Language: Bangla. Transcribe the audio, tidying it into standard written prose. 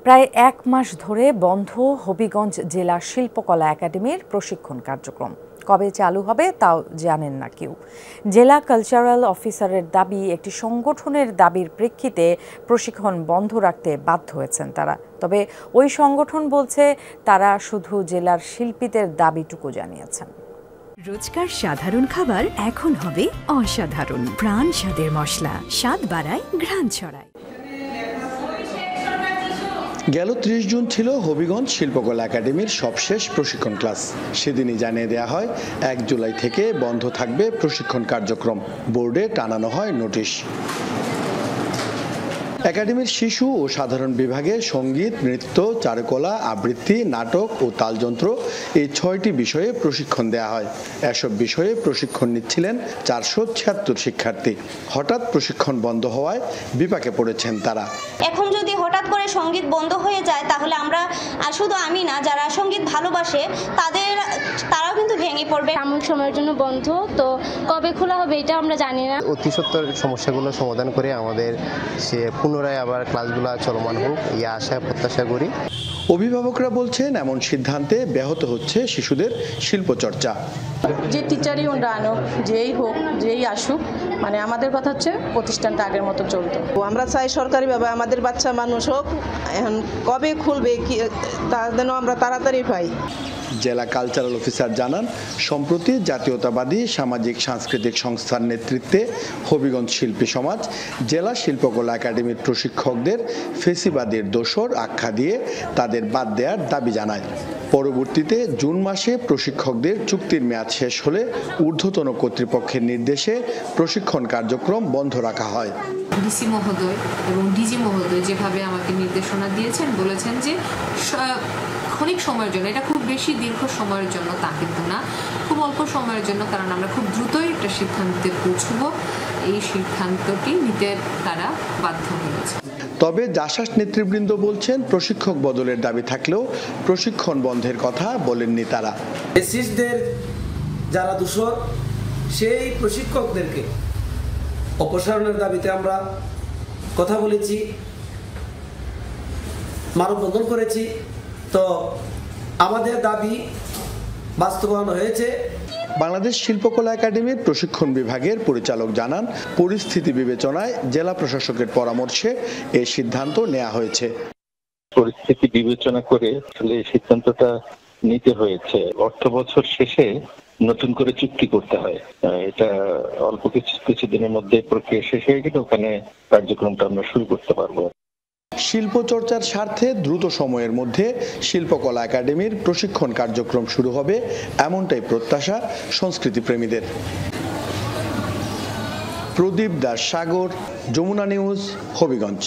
প্রায় ১ মাস ধরে বন্ধ হবিগঞ্জ জেলা শিল্পকলা একাডেমির প্রশিক্ষণ কার্যক্রম। কবে চালু হবে তাও জানেন না কেউ। জেলা কালচারাল অফিসারের দাবি, একটি সংগঠনের দাবির প্রেক্ষিতে প্রশিক্ষণ বন্ধ রাখতে বাধ্য হয়েছেন তারা। তবে ওই সংগঠন বলছে তারা শুধু জেলার শিল্পীদের দাবিটুকু জানিয়েছেন। রোজকার সাধারণ খাবার এখন হবে অসাধারণ। প্রাণ স্বাদের মশলা, স্বাদ বাড়ায়, ঘ্রাণ ছড়ায়। গেল ৩০ জুন ছিল হবিগঞ্জ শিল্পকলা একাডেমির সবশেষ প্রশিক্ষণ ক্লাস। সেদিনই জানিয়ে দেওয়া হয় ১ জুলাই থেকে বন্ধ থাকবে প্রশিক্ষণ কার্যক্রম। বোর্ডে টানানো হয় নোটিশ। একাডেমির শিশু ও সাধারণ বিভাগে সঙ্গীত, নৃত্য, চারুকলা, আবৃত্তি, নাটক ও তালযন্ত্র এই ৬টি বিষয়ে প্রশিক্ষণ দেওয়া হয়। এসব বিষয়ে প্রশিক্ষণ নিচ্ছিলেন ৪৭৬ শিক্ষার্থী। হঠাৎ প্রশিক্ষণ বন্ধ হওয়ায় বিপাকে পড়েছেন তারা। এখন যদি হঠাৎ করে সঙ্গীত বন্ধ হয়ে যায় তাহলে আমরা, শুধু আমি না, যারা সঙ্গীত ভালোবাসে তারাও কিন্তু ভেঙে পড়বে। সাময়িক সময়ের জন্য বন্ধ, তো কবে খোলা হবে এটা আমরা জানি না। অতি সত্বর সমস্যাগুলো সমাধান করে আমাদের পুনরায় আবার ক্লাসগুলো চলমান হোক, এই আশায় প্রত্যাশা করি। অভিভাবকরা বলছেন এমন সিদ্ধান্তে ব্যাহত হচ্ছে শিশুদের শিল্পচর্চা। যে টিচারই ওরা আনুক, যেই হোক, যেই আসুক, মানে আমাদের কথা হচ্ছে প্রতিষ্ঠানটা আগের মতো চলতো। আমরা চাই সরকারিভাবে আমাদের বাচ্চা মানুষ হোক, এখন কবে খুলবে কি তা যেন আমরা তাড়াতাড়ি পাই। জেলা কালচারাল অফিসার জানান, সম্প্রতি জাতীয়তাবাদী সামাজিক সাংস্কৃতিক সংস্থার নেতৃত্বে হবিগঞ্জ শিল্পী সমাজ জেলা শিল্পকলা একাডেমির প্রশিক্ষকদের ফেসিবাদের দোসর আখ্যা দিয়ে তাদের বাদ দেওয়ার দাবি জানায়। পরবর্তীতে জুন মাসে প্রশিক্ষকদের চুক্তির মেয়াদ শেষ হলে ঊর্ধ্বতন কর্তৃপক্ষের নির্দেশে প্রশিক্ষণ কার্যক্রম বন্ধ রাখা হয়। ডিসি মহোদয় এবং ডিজি মহোদয় যেভাবে আমাকে নির্দেশনা দিয়েছেন, বলেছেন যে ক্ষণিক সময়ের জন্য, এটা খুব বেশি দীর্ঘ সময়ের জন্য তা কিন্তু না, খুব অল্প সময়ের জন্য, কারণ আমরা খুব দ্রুতই একটা সিদ্ধান্তে পৌঁছব। এই সিদ্ধান্তটি নিতে তারা বাধ্য হয়েছে। তবে জাসাস নেতৃবৃন্দ বলছেন, প্রশিক্ষক বদলের দাবি থাকলেও প্রশিক্ষণ বন্ধের কথা বলেননি তারা। এসিস্টদের যারা দোষর, সেই প্রশিক্ষকদেরকে অপসারণের দাবিতে আমরা কথা বলেছি, মানববন্ধন করেছি। তো আমাদের দাবি বাস্তবায়ন হয়েছে। বাংলাদেশ শিল্পকলা একাডেমির প্রশিক্ষণ বিভাগের পরিচালক জানান, পরিস্থিতি বিবেচনায় জেলা প্রশাসকের পরামর্শে এই সিদ্ধান্ত নেওয়া হয়েছে। পরিস্থিতি বিবেচনা করে আসলে এই সিদ্ধান্তটা নিতে হয়েছে। অর্থ বছর শেষে নতুন করে চুক্তি করতে হয়, এটা অল্প কিছু দিনের মধ্যে প্রক্রিয়া শেষ হয়ে গেলে ওখানে কার্যক্রমটা আমরা শুরু করতে পারবো। শিল্পচর্চার স্বার্থে দ্রুত সময়ের মধ্যে শিল্পকলা একাডেমির প্রশিক্ষণ কার্যক্রম শুরু হবে, এমনটাই প্রত্যাশা সংস্কৃতি প্রেমীদের। প্রদীপ দাস সাগর, যমুনা নিউজ, হবিগঞ্জ।